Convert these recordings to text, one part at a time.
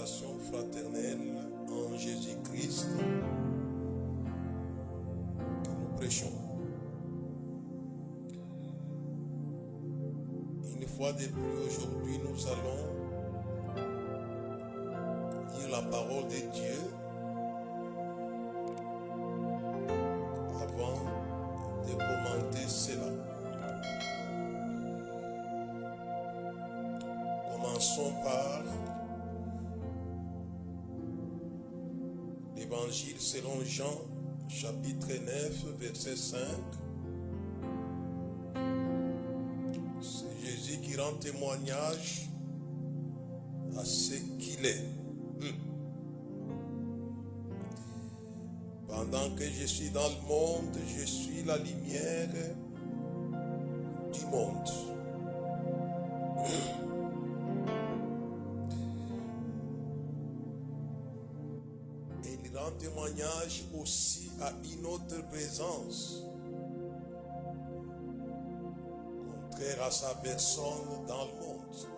salutations fraternelles en Jésus-Christ que nous prêchons. Une fois de plus, aujourd'hui, nous allons lire la parole de Dieu avant de commenter cela. Commençons par l'Évangile selon Jean, chapitre 9, verset 5. C'est Jésus qui rend témoignage à ce qu'il est. Pendant que je suis dans le monde, je suis la lumière du monde. Et il rend témoignage aussi à une autre présence, contraire à sa personne dans le monde.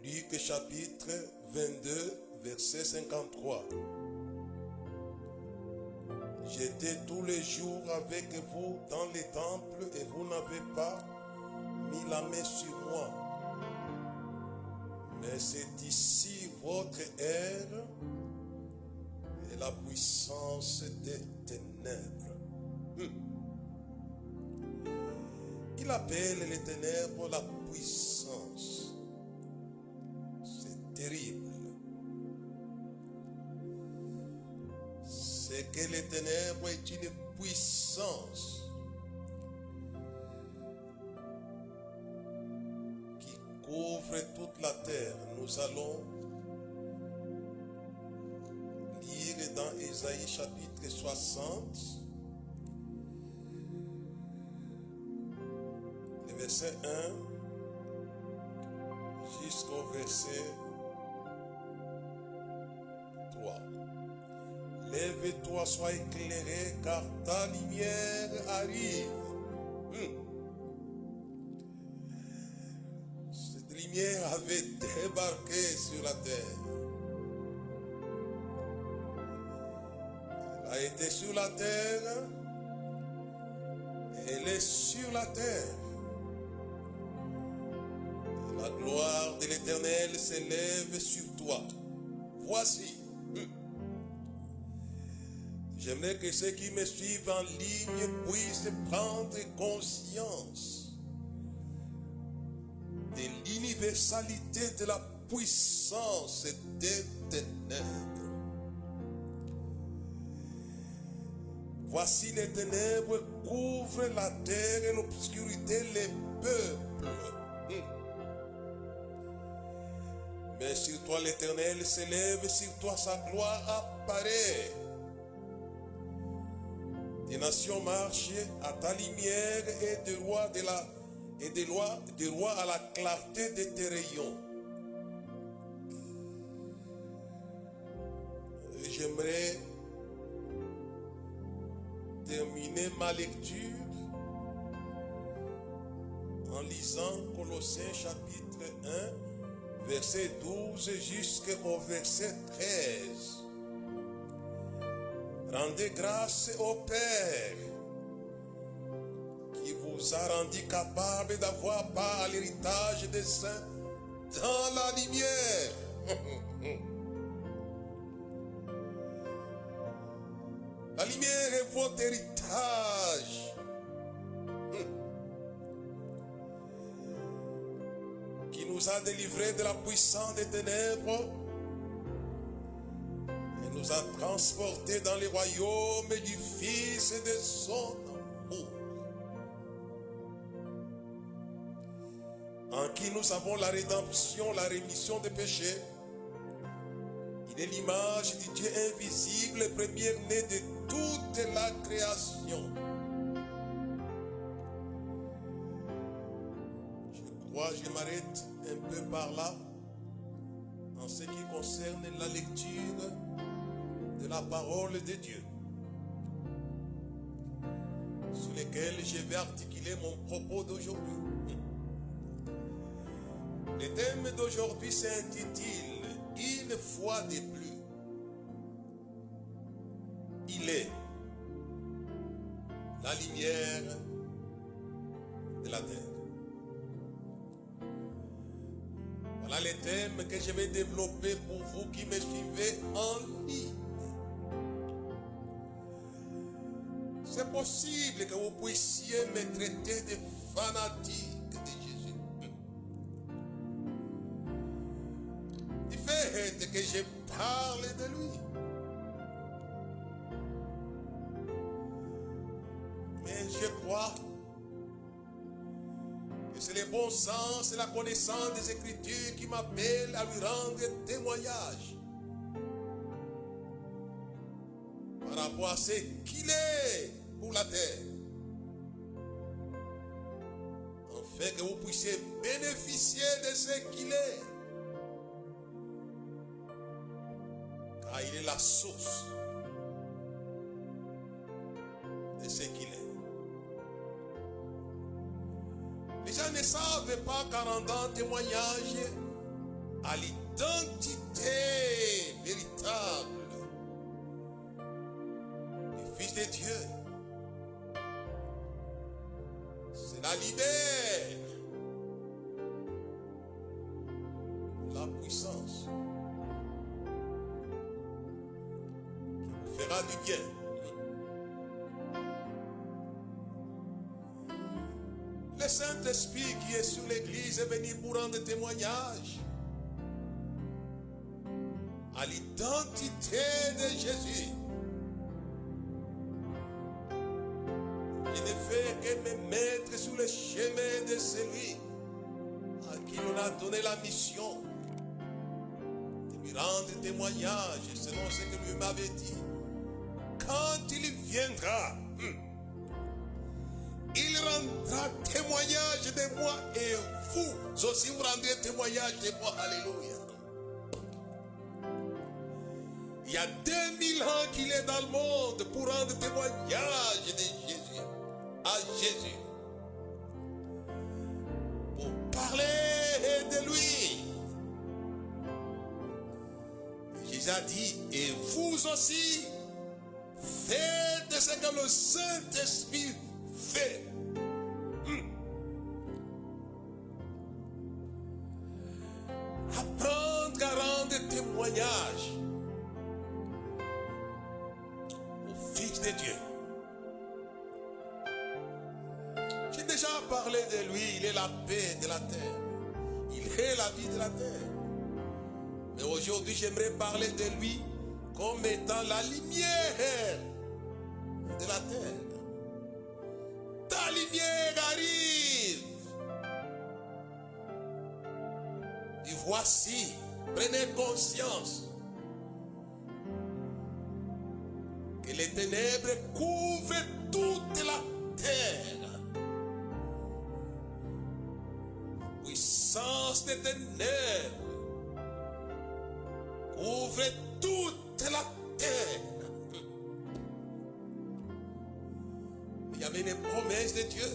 Luc chapitre 22, verset 53. J'étais tous les jours avec vous dans les temples et vous n'avez pas mis la main sur moi. Mais c'est ici votre ère et la puissance des ténèbres. Il appelle les ténèbres la puissance. C'est terrible. C'est que les ténèbres est une puissance qui couvre toute la terre. Nous allons lire dans Ésaïe chapitre 60, le verset 1 jusqu'au verset 3. Lève-toi, sois éclairé, car ta lumière arrive. Cette lumière avait débarqué sur la terre. Elle a été sur la terre. Elle est sur la terre. Et la gloire de l'Éternel s'élève sur toi. Voici. J'aimerais que ceux qui me suivent en ligne puissent prendre conscience de l'universalité de la puissance des ténèbres. Voici les ténèbres couvrent la terre et l'obscurité les peuples. Mais sur toi l'Éternel s'élève, sur toi sa gloire apparaît. Des nations marchent à ta lumière et des rois à la clarté de tes rayons. J'aimerais terminer ma lecture en lisant Colossiens chapitre 1, verset 12 jusqu'au verset 13. Rendez grâce au Père qui vous a rendu capable d'avoir part à l'héritage des saints dans la lumière. La lumière est votre héritage. Qui nous a délivrés de la puissance des ténèbres et nous a transportés dans les royaumes du Fils et de son amour, en qui nous avons la rédemption, la rémission des péchés. Il est l'image du Dieu invisible, le premier-né de toute la création. Je m'arrête un peu par là en ce qui concerne la lecture de la parole de Dieu, sur lesquelles je vais articuler mon propos d'aujourd'hui. Le thème d'aujourd'hui s'intitule Une fois de plus. Il est la lumière de la terre. Voilà les thèmes que je vais développer pour vous qui me suivez en ligne. C'est possible que vous puissiez me traiter de fanatique de Jésus. Du fait que je parle de lui. Mais je crois que c'est le bon sens et la connaissance des Écritures qui m'appellent à lui rendre témoignage par rapport à ce qu'il est pour la terre, afin que vous puissiez bénéficier de ce qu'il est, car il est la source de ce qu'il est. Les gens ne savent pas qu'en rendant témoignage à l'identité véritable du Fils de Dieu, cela libère la puissance qui vous fera du bien. Le Saint-Esprit qui est sur l'Église est venu pour rendre témoignage à l'identité de Jésus. Je ne fais que me mettre sur le chemin de celui à qui l'on a donné la mission de lui rendre témoignage selon ce que lui m'avait dit. Quand il viendra, il rendra témoignage de moi et vous aussi vous rendrez témoignage de moi. Alléluia. Il y a 2000 ans qu'il est dans le monde pour rendre témoignage de Jésus, à Jésus, pour parler de lui. Jésus a dit, et vous aussi, faites ce que le Saint-Esprit fait. Apprendre à rendre témoignage au Fils de Dieu. J'ai déjà parlé de lui, il est la paix de la terre. Il est la vie de la terre. Mais aujourd'hui, j'aimerais parler de lui comme étant la lumière de la terre. Ta lumière arrive. Et voici, prenez conscience que les ténèbres couvrent toute la terre. Puissance des ténèbres couvre toute la terre. Il y avait une promesse de Dieu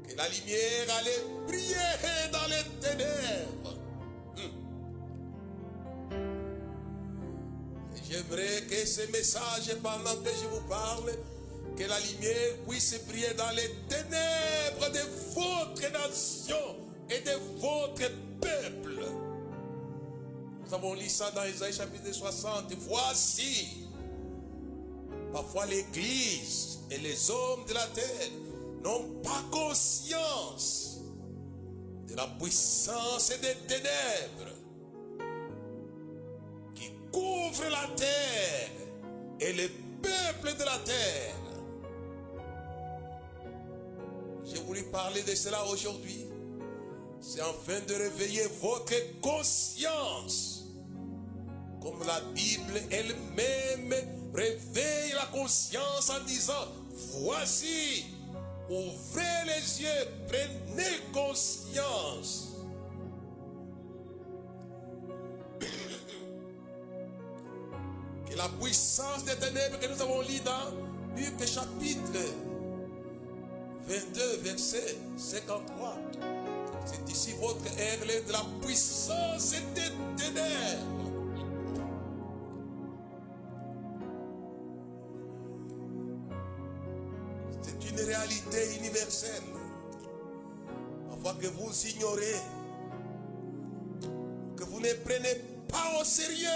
que la lumière allait briller dans les ténèbres. J'aimerais que ce message, pendant que je vous parle, que la lumière puisse briller dans les ténèbres de votre nation et de votre peuple. Nous avons lu ça dans Isaïe chapitre 60. Voici, parfois l'Église et les hommes de la terre n'ont pas conscience de la puissance des ténèbres qui couvrent la terre et les peuples de la terre. J'ai voulu parler de cela aujourd'hui. C'est afin de réveiller votre conscience, comme la Bible elle-même réveille la conscience en disant, voici, ouvrez les yeux, prenez conscience. Que la puissance des ténèbres que nous avons lu dans Luc chapitre 22, verset 53, c'est Ici, votre aigle est de la puissance et des ténèbres. C'est une réalité universelle. Parfois que vous ignorez, que vous ne prenez pas au sérieux.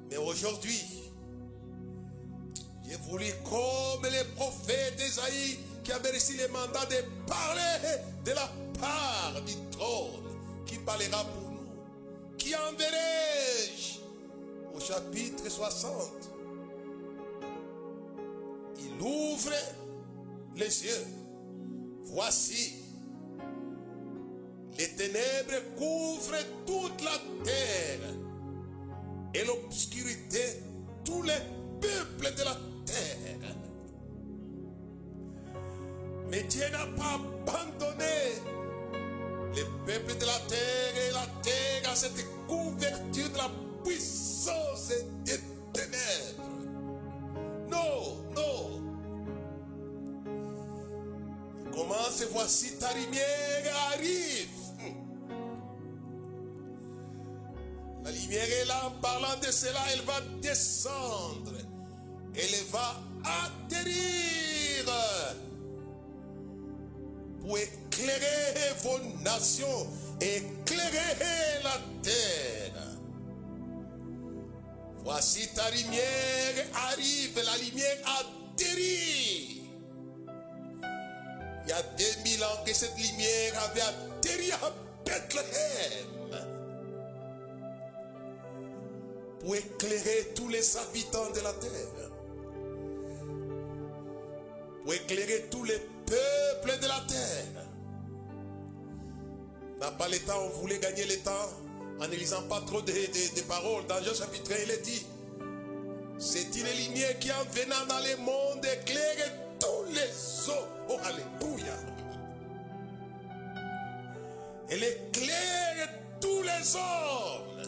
Mais aujourd'hui, j'ai voulu, comme les prophètes d'Ésaïe, qui avaient reçu le mandat de parler de la part du trône, qui parlera pour nous. Qui enverrai-je? Au chapitre 60. Il ouvre les yeux. Voici, les ténèbres couvrent toute la terre et l'obscurité tous les peuples de la terre. Mais Dieu n'a pas abandonné les peuples de la terre et la terre à cette couverture de la puissance des ténèbres. Non, non. Commence, voici ta lumière arrive. La lumière est là, en parlant de cela, elle va descendre. Elle va atterrir pour éclairer vos nations, éclairer la terre. Voici ta lumière arrive, la lumière atterrit. Il y a 2000 ans que cette lumière avait atterri à Bethléem pour éclairer tous les habitants de la terre, pour éclairer tous les peuples de la terre. On n'a pas le temps, on voulait gagner le temps en ne lisant pas trop de paroles. Dans Jean chapitre 1, il est dit, c'est une lumière qui en venant dans le monde éclaire tous les hommes. Oh, alléluia. Elle éclaire tous les hommes.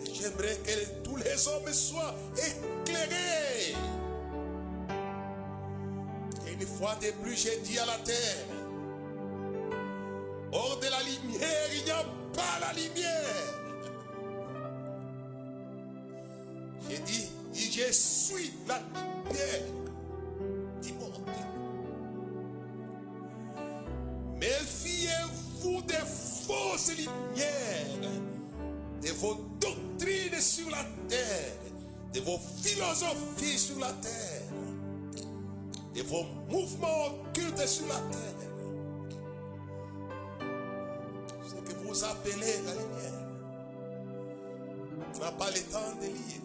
Et j'aimerais que tous les hommes soient éclairés. Et une fois de plus, j'ai dit à la terre, hors de la lumière, il n'y a pas la lumière. J'ai dit, je suis la lumière du monde. Méfiez-vous des fausses lumières, de vos doctrines sur la terre, de vos philosophies sur la terre, de vos mouvements occultes sur la terre. Ce que vous appelez la lumière, on n'a pas le temps de lire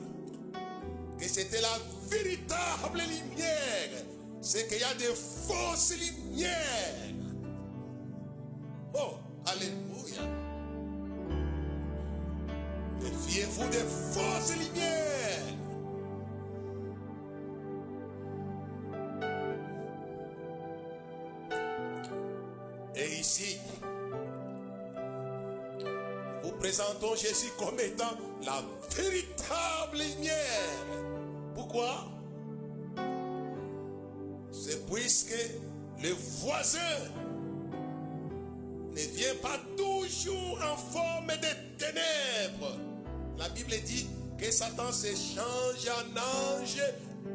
que c'était la véritable lumière. C'est qu'il y a des fausses lumières. Oh, alléluia. Méfiez-vous des fausses lumières. Et ici, nous présentons Jésus comme étant la véritable lumière. Pourquoi? C'est puisque le voisin ne vient pas toujours en forme de ténèbres. La Bible dit que Satan se change en ange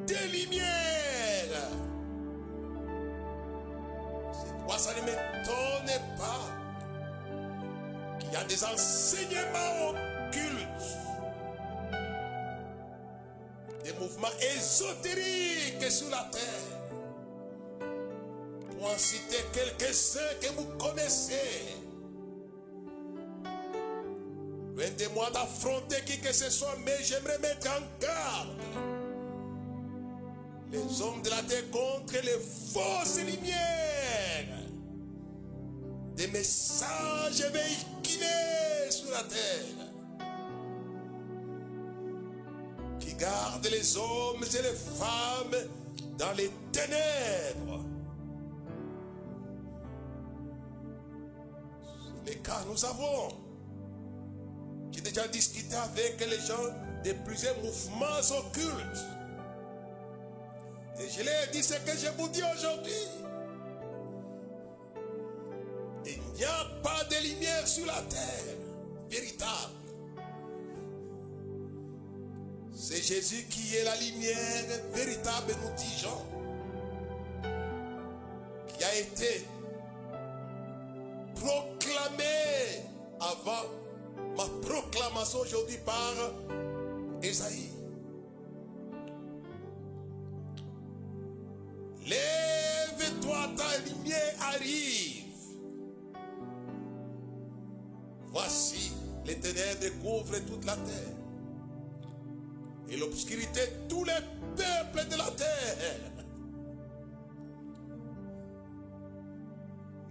de lumière. C'est pourquoi ça ne m'étonne pas qu'il y a des enseignements occultes, des mouvements ésotériques sur la terre. Pour en citer quelques-uns que vous connaissez. Loin de moi d'affronter qui que ce soit, mais j'aimerais mettre en garde les hommes de la terre contre les fausses lumières, des messages véhiculés sur la terre, qui gardent les hommes et les femmes dans les ténèbres. Les cas nous avons. J'ai déjà discuté avec les gens de plusieurs mouvements occultes. Et je l'ai dit, ce que je vous dis aujourd'hui. Il n'y a pas de lumière sur la terre véritable. C'est Jésus qui est la lumière véritable, nous dit Jean, qui a été proclamé avant ma proclamation aujourd'hui par Esaïe. Lève-toi, ta lumière arrive. Voici, les ténèbres couvrent toute la terre. Et l'obscurité, tous les peuples de la terre.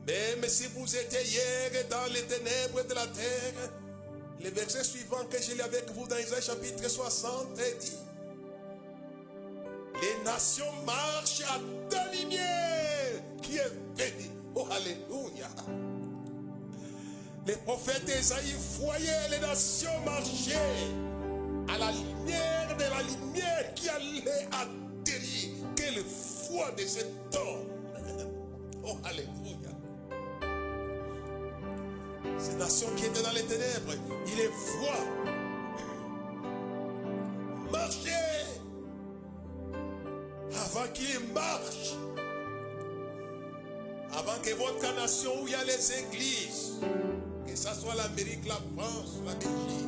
Même si vous étiez hier dans les ténèbres de la terre, le verset suivant que j'ai lu avec vous dans Isaïe chapitre 60 dit: les nations marchent à ta lumière qui est venue. Oh, alléluia. Les prophètes Isaïe voyaient les nations marcher à la lumière de la lumière qui allait atterrir. Quelle foi de cet homme. Oh, alléluia. Ces nations qui étaient dans les ténèbres, il les voit marcher avant qu'ils marchent. Avant que votre nation où il y a les églises, que ce soit l'Amérique, la France, la Belgique,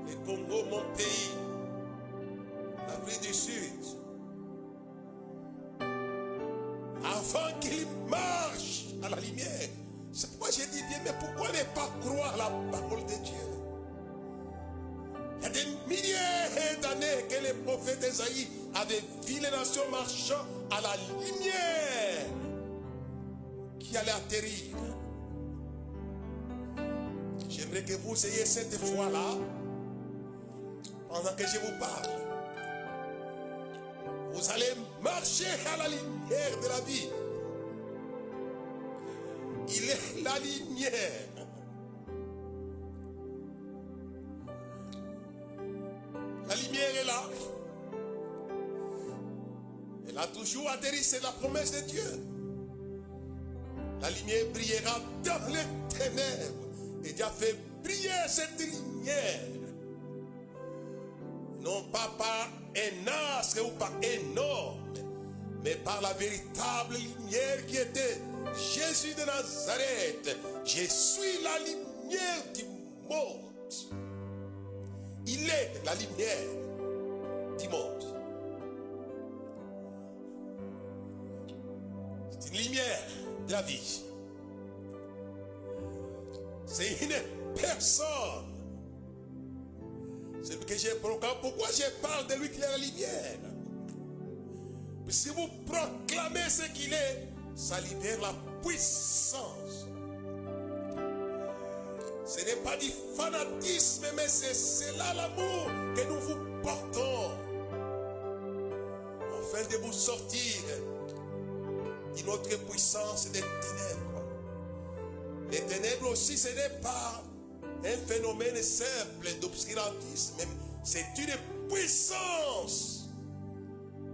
le Congo, mon pays, l'Afrique du Sud, avant qu'ils marchent à la lumière. C'est pourquoi j'ai dit bien, mais pourquoi ne pas croire la parole de Dieu? Il y a des milliers d'années que les prophètes Esaïe avaient vu les nations marchant à la lumière qui allait atterrir. J'aimerais que vous ayez cette foi-là pendant que je vous parle. Vous allez marcher à la lumière de la vie. Il est la lumière. La lumière est là. Elle a toujours atterri, c'est la promesse de Dieu. La lumière brillera dans les ténèbres. Et Dieu a fait briller cette lumière. Non pas par un astre ou par un homme, mais par la véritable lumière qui était Jésus de Nazareth. Je suis la lumière du monde. Il est la lumière du monde. C'est une lumière de la vie. C'est une personne. C'est ce que j'ai proclamé. Pourquoi je parle de lui qui est la lumière? Si vous proclamez ce qu'il est, ça libère la puissance. Ce n'est pas du fanatisme, mais c'est là l'amour que nous vous portons. Afin de vous sortir de notre puissance des ténèbres. Les ténèbres aussi, ce n'est pas un phénomène simple d'obscurantisme. C'est une puissance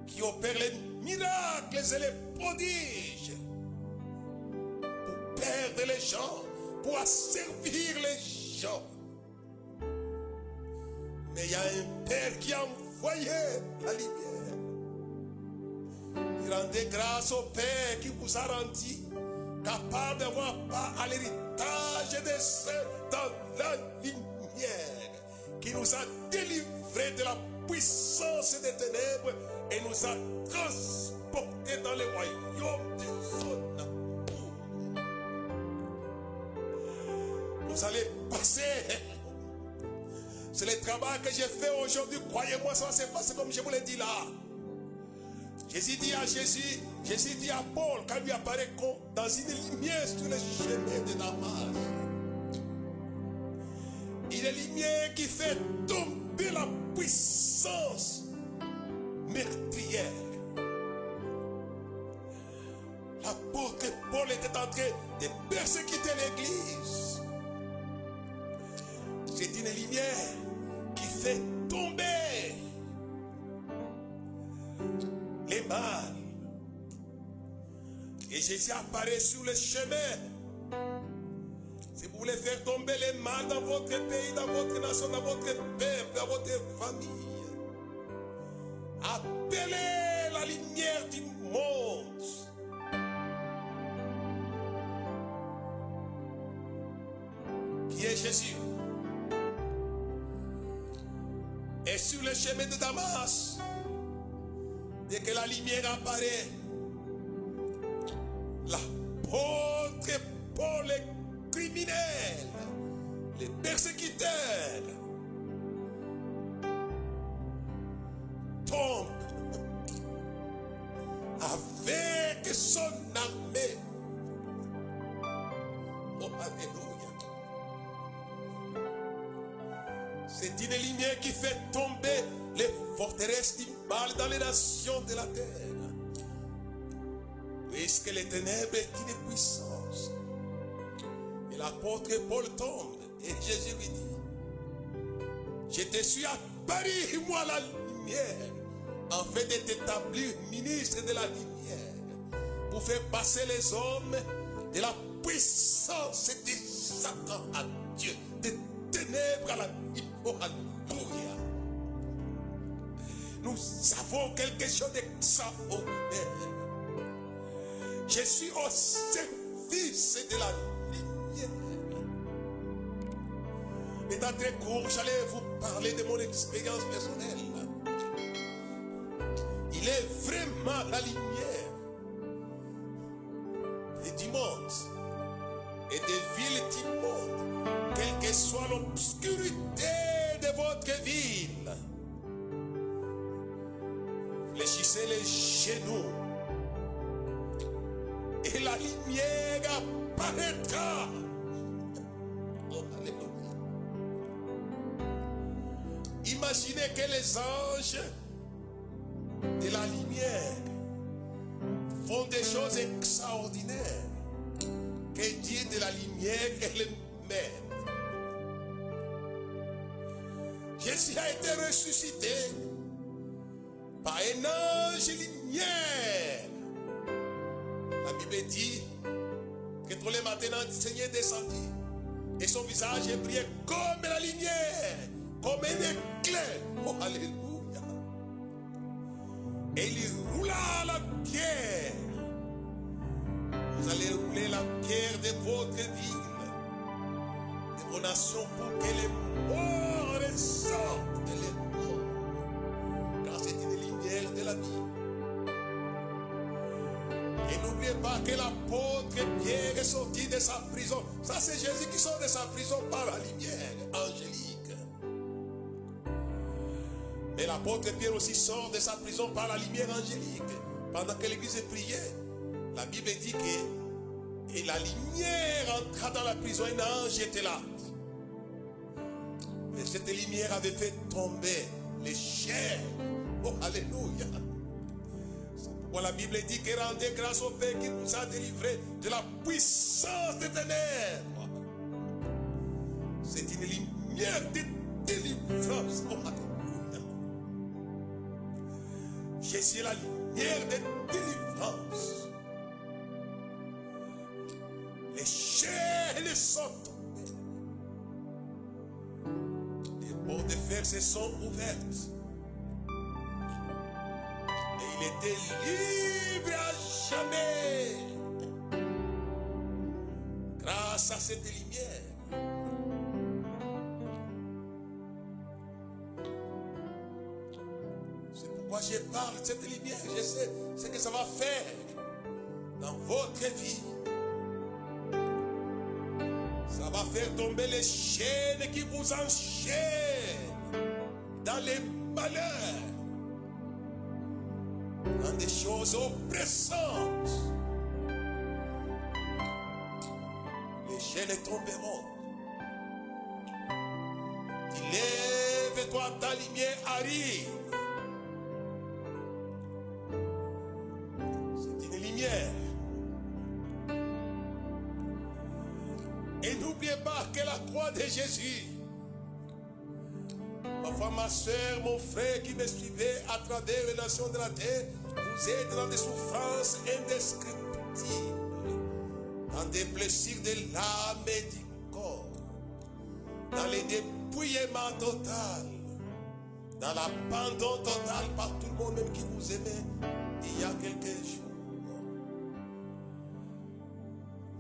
qui opère les miracles et les prodiges pour perdre les gens, pour asservir les gens. Mais il y a un Père qui a envoyé la lumière. Il rendait grâce au Père qui vous a rendu capable d'avoir part à l'héritage des saints dans la lumière, qui nous a délivrés de la puissance des ténèbres et nous a transportés dans le royaume de son amour. Vous allez passer. C'est le travail que j'ai fait aujourd'hui. Croyez-moi, ça va se passer comme je vous l'ai dit là. Jésus dit à Paul, quand lui apparaît dans une lumière sur le chemin de Damas. Il est lumière qui fait tomber la puissance meurtrière. L'apôtre Paul était en train de persécuter l'église. C'est une lumière qui fait tomber mal. Et Jésus apparaît sur le chemin. Si vous voulez faire tomber les mal dans votre pays, dans votre nation, dans votre peuple, dans votre famille, appelez la lumière du monde. Qui est Jésus? Et sur le chemin de Damas, dès que la lumière apparaît, l'apôtre Paul, les criminels, les persécuteurs, tombent avec son armée. Oh, alléluia. C'est une lumière qui fait tomber les forteresses du mal dans les nations de la terre. Puisque les ténèbres est une puissance. Et l'apôtre Paul tombe et Jésus lui dit: je te suis apparu, moi, la lumière, en fait de t'établir ministre de la lumière, pour faire passer les hommes de la puissance de Satan à Dieu, des ténèbres à la lumière. Oh, alléluia. Nous savons quelque chose d'extraordinaire. Je suis au service de la lumière. Étant très court, j'allais vous parler de mon expérience personnelle. Il est vraiment la lumière du monde et des villes du monde, quelle que soit l'obscurité de votre ville. Fléchissez les genoux et la lumière apparaîtra. Oh, alléluia. Imaginez que les anges de la lumière font des choses extraordinaires que Dieu de la lumière elle-même. Jésus a été ressuscité par un ange lumière. La Bible dit que tous les matins, le Seigneur descendit et son visage brillait comme la lumière, comme un éclair. Oh, alléluia. Et il roula la pierre. Vous allez rouler la pierre de votre ville, de vos nations, pour que les morts ressortent de les morts. Car c'est une lumière de la vie. Et n'oubliez pas que l'apôtre Pierre est sorti de sa prison. Ça, c'est Jésus qui sort de sa prison par la lumière angélique. Mais l'apôtre Pierre aussi sort de sa prison par la lumière angélique. Pendant que l'église priait, la Bible dit que et la lumière entra dans la prison, un ange était là. Et cette lumière avait fait tomber les chaînes. Oh, alléluia. La Bible dit que rendez grâce au Père qui vous a délivré de la puissance des ténèbres. C'est une lumière de délivrance. Oh, alléluia. Jésus est la lumière de délivrance. Les chaînes sont tombées. Les portes de fer se sont ouvertes. Il était libre à jamais grâce à cette lumière. C'est pourquoi je parle de cette lumière. Je sais ce que ça va faire dans votre vie. Ça va faire tomber les chaînes qui vous enchaînent dans les malheurs, dans des choses oppressantes. Les chaînes tomberont. Lève-toi, ta lumière arrive. C'est une lumière. Et n'oubliez pas que la croix de Jésus va Parfois, ma soeur, mon frère qui me suivait à travers les nations de la terre, vous êtes dans des souffrances indescriptibles, dans des blessures de l'âme et du corps, dans les dépouillements total, dans l'abandon total par tout le monde, même qui vous aimait il y a quelques jours.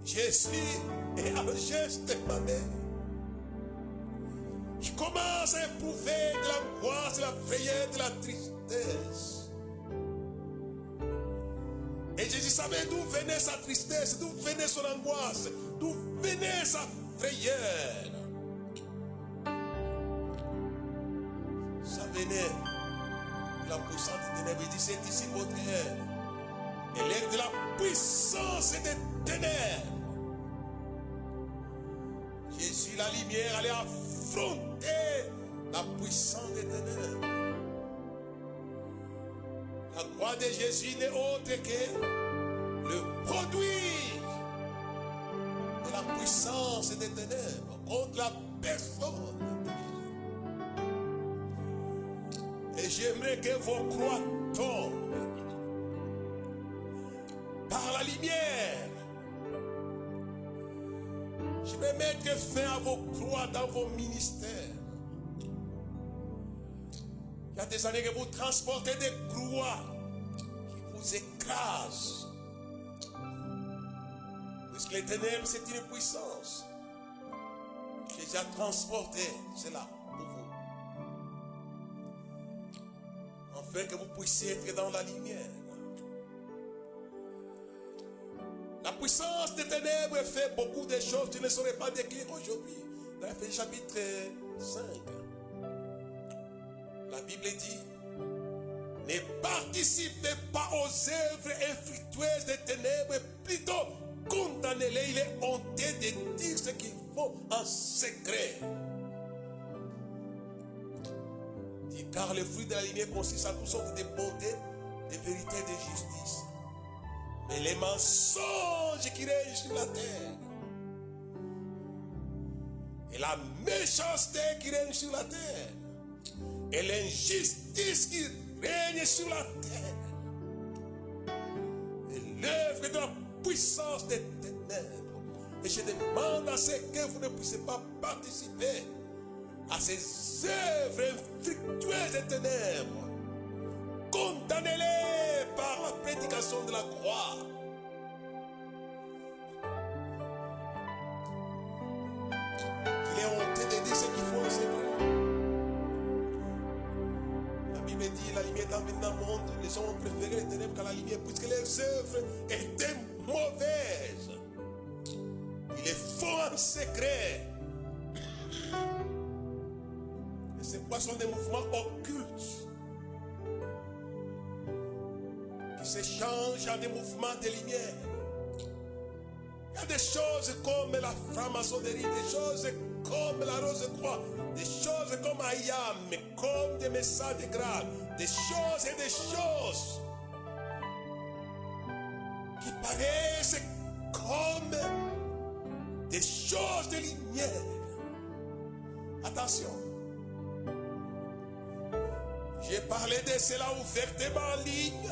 Jésus est un geste mané. Je commence à éprouver de l'angoisse, de la frayeur, de la tristesse. Et Jésus savait d'où venait sa tristesse, d'où venait son angoisse, d'où venait sa frayeur. Ça venait de la puissance des ténèbres. Il dit, c'est ici votre heure. Et l'air de la puissance des ténèbres. Jésus, la lumière, allait affronter la puissance des ténèbres. La croix de Jésus n'est autre que le produit de la puissance des ténèbres contre la personne. Et j'aimerais que vos croix tombent par la lumière. Je vais mettre fin à vos croix dans vos ministères. Il y a des années que vous transportez des croix qui vous écrasent. Puisque les ténèbres, c'est une puissance. Jésus a transporté cela pour vous. Afin que vous puissiez être dans la lumière. La puissance des ténèbres fait beaucoup de choses. Tu ne saurais pas décrire aujourd'hui. Dans le chapitre 5. La Bible dit, ne participez pas aux œuvres infructueuses des ténèbres, plutôt condamnez-les. Il est honteux de dire ce qu'ils font en secret. Dit, car le fruit de la lumière consiste à tout sorte de bonté, de vérité et de justice. Mais les mensonges qui règnent sur la terre et la méchanceté qui règne sur la terre et l'injustice qui règne sur la terre et l'œuvre de la puissance des ténèbres. Et je demande à ce que vous ne puissiez pas participer à ces œuvres infructueuses des ténèbres. Condamnez-les par la prédication de la croix. Il est honteux de dire ce qu'ils font en secret. La Bible dit, la lumière est venue dans le monde, les hommes ont préféré les ténèbres qu'à la lumière, puisque les œuvres étaient mauvaises. Il est faux en secret. Et ces poids sont des mouvements occultes qui s'échangent en des mouvements de lumière. Il y a des choses comme la franc-maçonnerie, des choses comme la rose-croix, des choses comme Ayam, comme des messages de Graal, des choses et des choses qui paraissent comme des choses de lumière. Attention. J'ai parlé de cela ouvertement en ligne,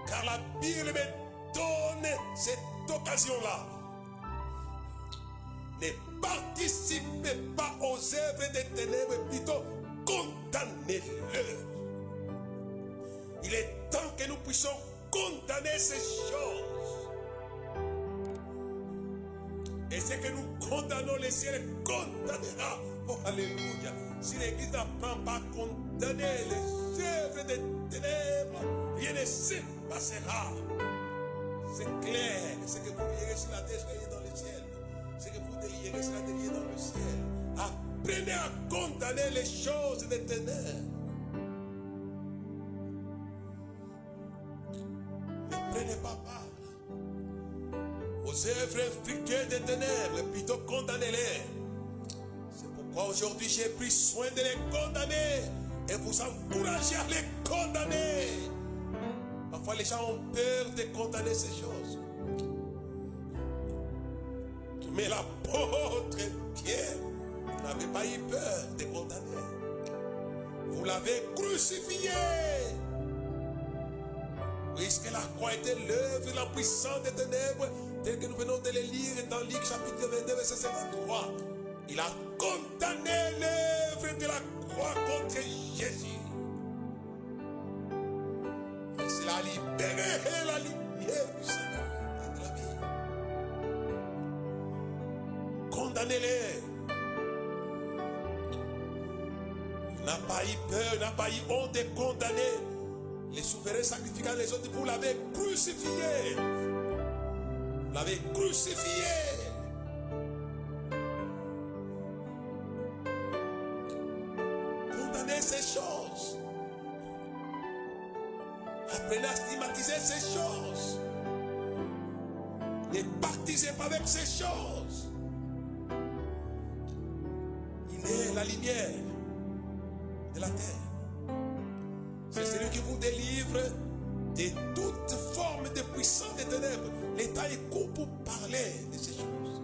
car la Bible me donne cette occasion-là. Ne participez pas aux œuvres des ténèbres, plutôt condamnez-le. Il est temps que nous puissions condamner ces choses. Et ce que nous condamnons, le ciel condamnera. Oh, alléluia. Si l'Église n'apprend pas à condamner les œuvres des ténèbres, rien ne se passera. C'est clair. Ce que vous lirez sur la terre, sera dans le ciel. Ce que vous délierez sera délié dans le ciel. Apprenez à condamner les choses des ténèbres. Ne prenez pas part aux œuvres infructueuses des ténèbres, plutôt condamnez-les. C'est pourquoi aujourd'hui j'ai pris soin de les condamner et vous encourager à les condamner. Parfois les gens ont peur de condamner ces choses. Mais l'apôtre Pierre Vous n'avez pas eu peur de condamner. Vous l'avez crucifié. Puisque la croix était l'œuvre, la puissance des ténèbres, tel que nous venons de le lire dans Luc chapitre 22, verset 53. Il a condamné l'œuvre de la croix contre Jésus. Et c'est la libéré la lumière du Seigneur et de la vie. Condamnez-les. Il n'a pas eu peur, il n'a pas eu honte de condamner les souverains sacrifiant les autres. Vous l'avez crucifié. Vous l'avez crucifié. Condamnez ces choses. Apprenez à stigmatiser ces choses. Ne partisez pas avec ces choses. Il est la lumière de la terre. C'est celui qui vous délivre de toute forme de puissance des ténèbres. L'État est court pour parler de ces choses.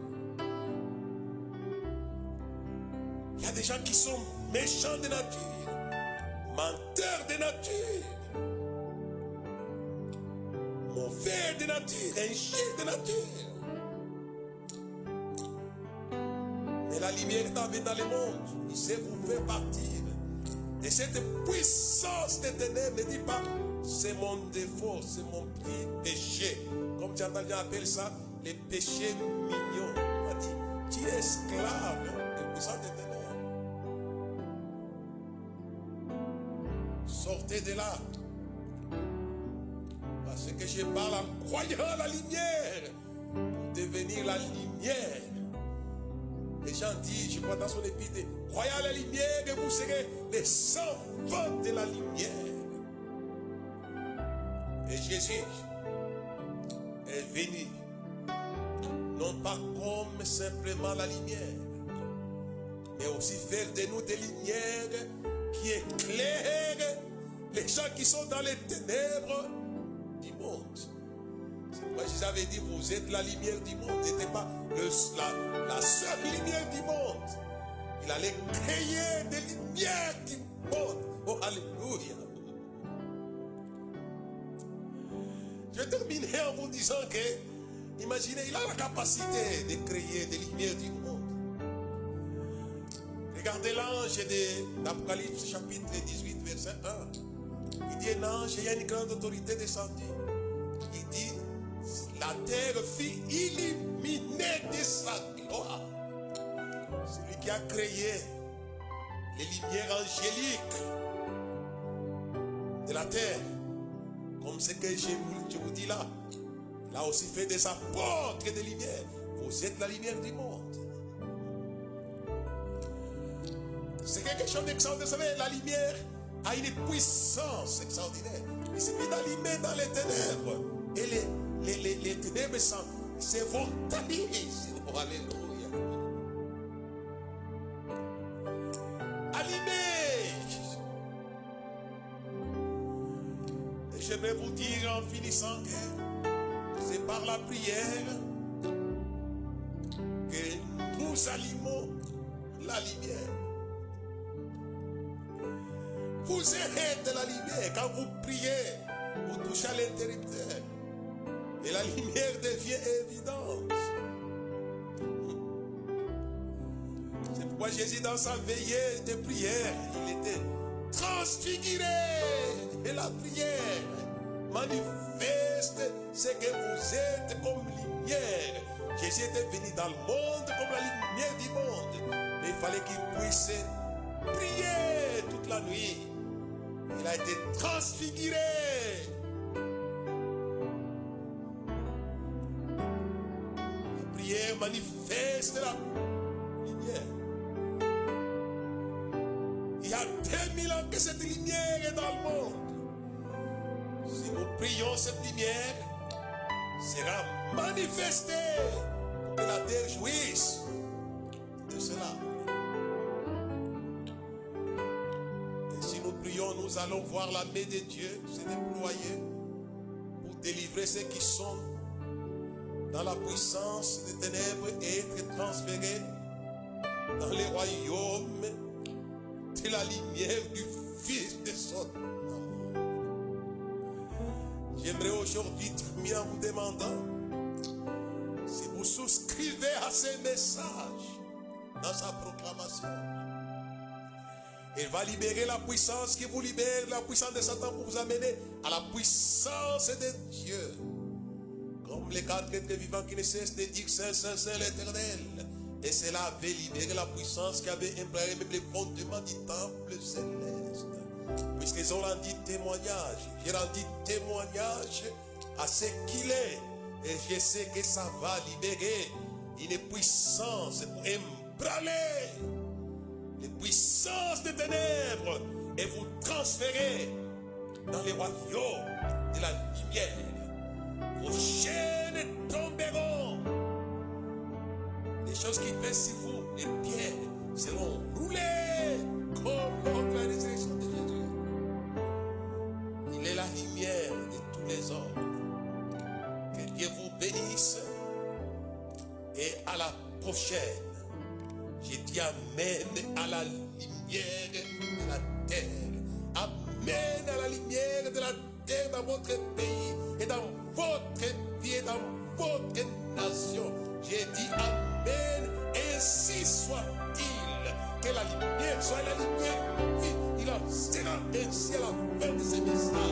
Il y a des gens qui sont méchants de nature, menteurs de nature, mauvais de nature, injustes de nature. Mais la lumière est arrivée dans le monde. Il sait vous faire partir. Et cette puissance des ténèbres ne dit pas c'est mon défaut, c'est mon petit péché. Comme tu as entendu appeler ça, les péchés mignons. On a dit, tu es esclave de puissance des ténèbres. Sortez de là. Parce que je parle en croyant à la lumière pour devenir la lumière. Les gens disent, je crois dans son épître, croyez à la lumière et vous serez les enfants de la lumière. Et Jésus est venu, non pas comme simplement la lumière, mais aussi faire de nous des lumières qui éclairent les gens qui sont dans les ténèbres du monde. C'est pourquoi Jésus avait dit, vous êtes la lumière du monde. Vous n'étiez pas la seule lumière du monde. Il allait créer des lumières du monde. Oh, alléluia. Je vais terminer en vous disant que, imaginez, il a la capacité de créer des lumières du monde. Regardez l'ange d'Apocalypse chapitre 18, verset 1. Il dit, un ange ayant une grande autorité descendue. Il dit, la terre fut illuminée de sa gloire. Celui qui a créé les lumières angéliques de la terre, comme ce que je vous dis là, il a aussi fait des apôtres de lumière. Vous êtes la lumière du monde. C'est quelque chose d'extraordinaire. Vous savez, la lumière a une puissance extraordinaire. Il suffit d'allumer dans les ténèbres. Et les ténèbres se volatilisent. Oh, alléluia. Allumez. Et j'aimerais vous dire en finissant que c'est par la prière que nous allumons la lumière. Vous êtes la lumière. Quand vous priez, vous touchez à l'interrupteur. Et la lumière devient évidente. C'est pourquoi Jésus, dans sa veillée de prière, il était transfiguré. Et la prière manifeste ce que vous êtes comme lumière. Jésus était venu dans le monde comme la lumière du monde. Mais il fallait qu'il puisse prier toute la nuit. Il a été transfiguré. La prière manifeste la lumière. Il y a 2000 ans que cette lumière est dans le monde. Si nous prions, cette lumière sera manifestée pour que la terre jouisse de cela. Nous allons voir la main de Dieu se déployer pour délivrer ceux qui sont dans la puissance des ténèbres et être transférés dans les royaumes de la lumière du Fils de son amour. J'aimerais aujourd'hui terminer en vous demandant si vous souscrivez à ce message dans sa proclamation. Il va libérer la puissance qui vous libère, la puissance de Satan pour vous amener à la puissance de Dieu. Comme les quatre êtres vivants qui ne cessent de dire Saint, Saint, Saint, l'Éternel. Et cela avait libéré la puissance qui avait imploré même les fondements du temple céleste. Puisqu'ils ont rendu témoignage, j'ai rendu témoignage à ce qu'il est. Et je sais que ça va libérer une puissance pour ébranler les puissances des ténèbres et vous transférer dans les royaumes de la lumière. Vos chaînes tomberont. Les choses qui pèsent sur vous, les pierres, seront roulées comme lors de la résurrection de Jésus. Il est la lumière de tous les hommes. Que Dieu vous bénisse. Et à la prochaine. J'ai dit amen à la lumière de la terre. Amen à la lumière de la terre dans votre pays et dans votre vie et dans votre nation. J'ai dit amen, ainsi soit-il. Que la lumière soit la lumière. Il en sera ainsi à la fin de ce message.